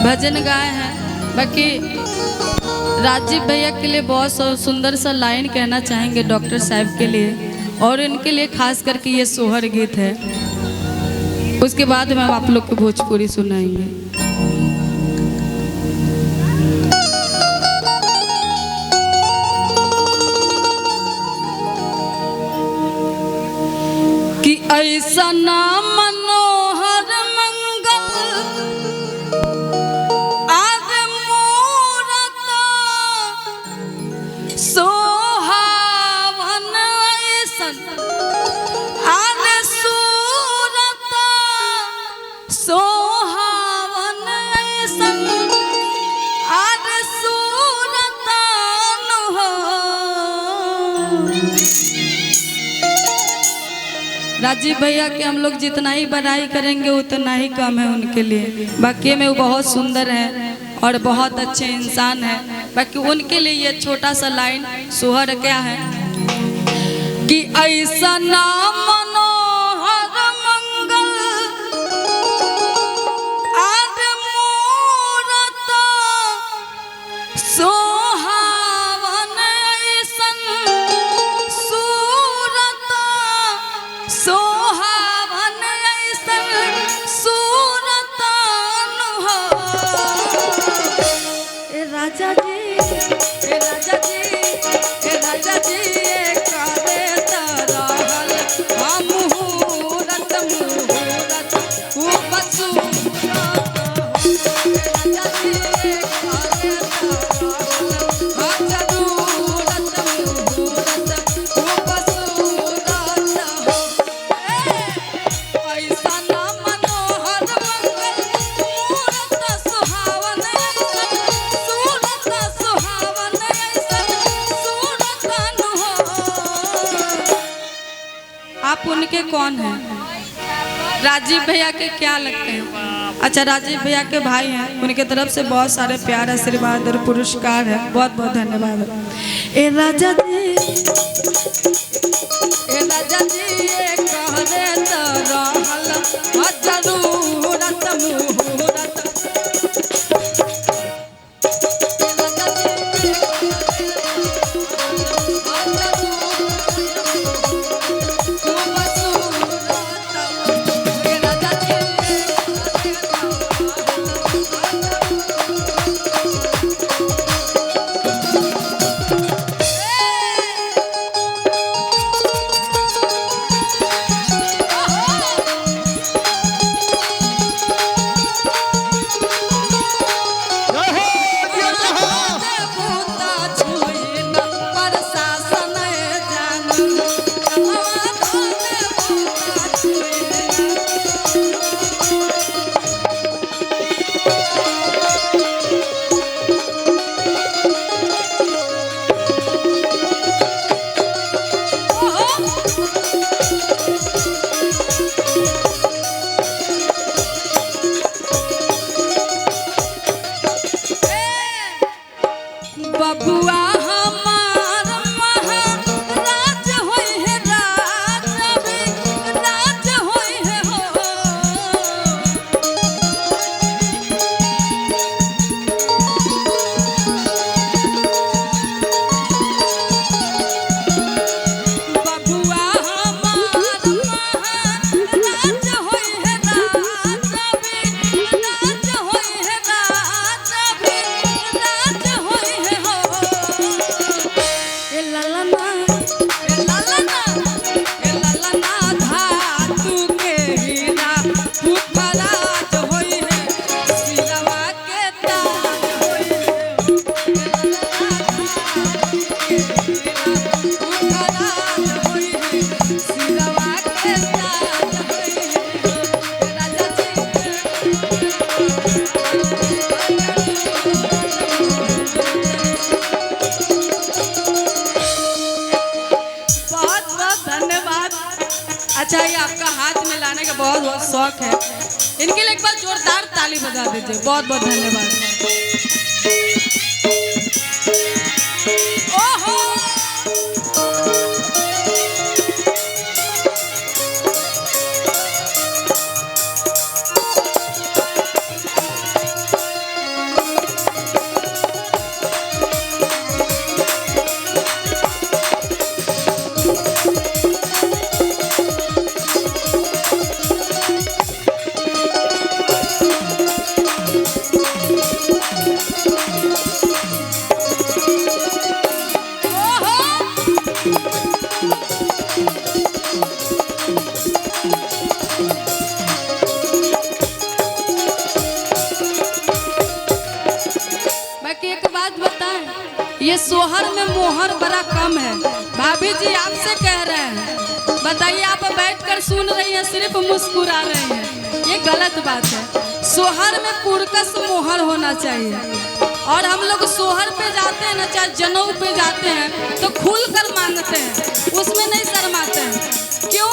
भजन गाए हैं। बाकी राजीव भैया के लिए बहुत सुंदर सा लाइन कहना चाहेंगे डॉक्टर साहब के लिए, और इनके लिए खास करके ये सोहर गीत है। उसके बाद में हम आप लोग को भोजपुरी सुनाएंगे। कि ऐसा ना मनोहर मंगल आज मूरत सोहावन ऐसन आज सूरत सोहावन ऐसन आज सूरत हो। राजीव भैया के हम लोग जितना ही बड़ाई करेंगे उतना ही कम है उनके लिए। बाकी में वो बहुत सुंदर है और बहुत अच्छे इंसान है। बाकी उनके लिए ये छोटा सा लाइन सोहर क्या है कि ऐसा ना मनोहर मंगल आज मूरत सोहावन ऐसन सूरत सोहावन ऐसन सूरत हो। ए राजा जी ए राजा जी ए राजा जी करे तरहल हम मुहूर्त मुहूर्त खूब सूरत हो। ए राजा जी करे तरहल हम जरूरत मुहूर्त खूब सूरत हो। ऐसा ना मनोहर मंगल मूरत सुहावन ऐसन सूरत सुहावन ऐसन सूरत हो। आप उनके कौन हैं? राजीव भैया के क्या लगते हैं? अच्छा, राजीव भैया के भाई हैं। उनके तरफ से बहुत सारे प्यार आशीर्वाद और पुरस्कार है। बहुत बहुत धन्यवाद। ए राजा जी ए राजा जी ये कहरे तरहल जरूरत मुहूर्त बबुआ हमार महाराज होई है राज राज होई है हो। बबुआ हमार महाराज होई है राज राज होई है राज राज होई है हो। ए ललना ए ललना ए ललना धातु के हीरा फुफराज होई है सिरवा के ताज होई है। ए ललना धातु के हीरा फुफराज होई है सिरवा के ताज होई है। राजा जी बहुत बहुत धन्यवाद। अच्छा, ये आपका हाथ में लाने का बहुत बहुत शौक है। इनके लिए एक बार जोरदार ताली बजा दीजिए। बहुत बहुत धन्यवाद। ओहो ये सोहर में मोहर बड़ा कम है। भाभी जी आपसे कह रहे हैं, बताइए आप बैठकर सुन रही हैं सिर्फ मुस्कुरा रहे हैं, ये गलत बात है। सोहर में पुरकस मोहर होना चाहिए। और हम लोग सोहर पे जाते हैं ना, चाहे जनेऊ पे जाते हैं तो खुल कर मांगते हैं, उसमें नहीं शर्माते हैं। क्यों?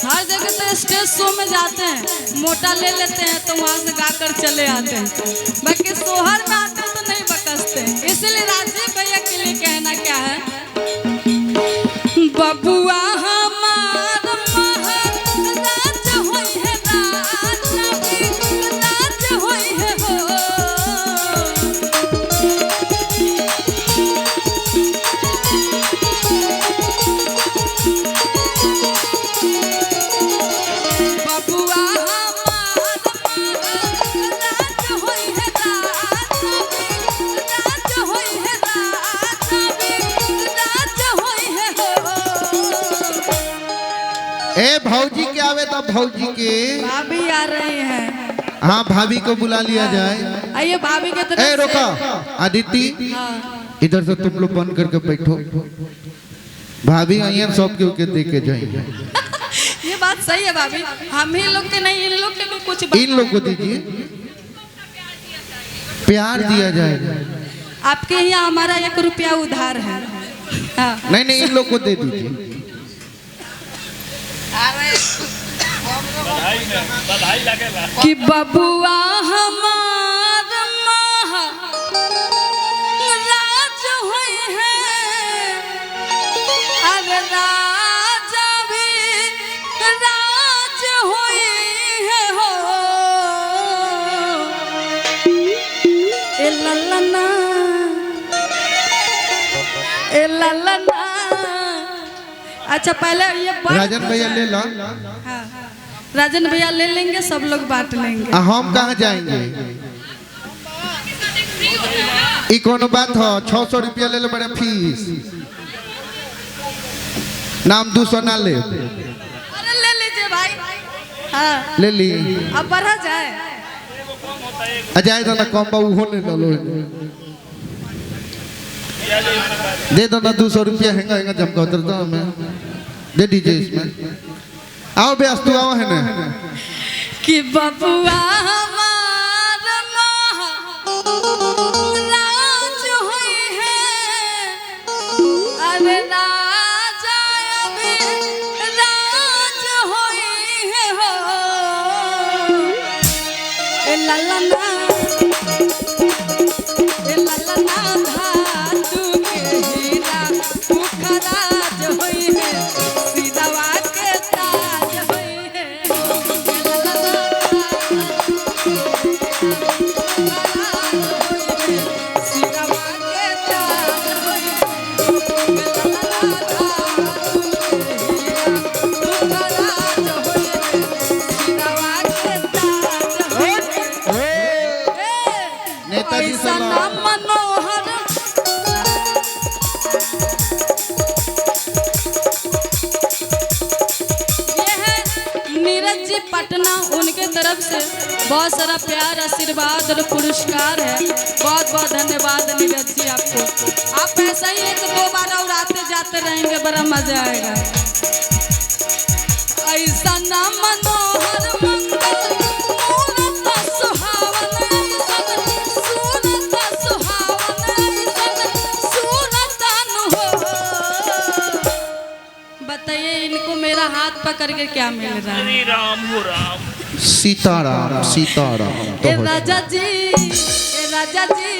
हर जगह तो स्टेज शो में जाते हैं, मोटा ले लेते हैं तो वहाँ से गाकर चले आते हैं, बाकी सोहर में आते हैं तो नहीं बकसते हैं। इसलिए राजीव भैया के लिए कहना क्या है, बबुआ हमार महाराज होई है, राज होई है हो। बबुआ हमार महाराज होई है, राज होई है, राज होई है हो। ए भौजी के आवे तो भौजी के भाभी आ रही हैं। हाँ भाभी को बुला लिया जाए। आइए भाभी के तरफ ए से। रोका आदिति, हाँ। इधर से तुम लोग बंद करके बैठो। भाभी आई हैं, सब के देख के जाएंगे। ये बात सही है भाभी, हम ही लोग के नहीं, इन लोग के भी कुछ इन लोग को दीजिए, प्यार दिया जाएगा। आपके यहाँ हमारा 1 रुपया उधार है। हाँ। नहीं नहीं, इन लोग को दे दीजिए। कि बबुआ हमार महाराज होई है, अरे राजा भी राज होई है हो। ए ललना, ए ललना। अच्छा पहले ये राजन भैया ले लो। हाँ। राजन भैया ले लेंगे, सब लोग बांट लेंगे। हम कहाँ जाएंगे? ई कोनो बात हो? 600 रुपया ले लो बड़े फीस, नाम 200 ना ले। अरे ले लीजिए भाई। हाँ। ले ली, अब बढ़ा जाए। अजाए तो ना कम बा, उहो ले लो। दे दो ना 200 रुपया, हैंगा हैंगा जमका उतर दो हमें, दे दीजिए इसमें। आओ बेस तू आओ है ना। कि बबुआ हमार महाराज होई है, अरे राजा अभी राज होई है हो। ए ललना, ए ललना धातु के हीरा मुखराज होई है, सिरवा के ताज होई है। ए ललना सिरवा के ताज होई है, मुखराज होई है, सिरवा के ताज होई है। नेताजी ऐसा सलाम। नाम मनोहर। ये है नीरज जी पटना, उनके तरफ से बहुत सारा प्यार, आशीर्वाद और पुरस्कार है। बहुत बहुत धन्यवाद नीरज जी आपको। आप ऐसा ही एक 2 बार और आते जाते रहेंगे, बड़ा मजा आएगा। ऐसा नाम मनोहर मंगल मूरत सुहावन, ऐसन सूरत सुहावन, ऐसन सूरत हो। बताइए इनको मेरा हाथ पकड़ के क्या मिल रहा है? श्री राम हो राम। सीताराम सीताराम। ए राजा जी, ए राजा जी,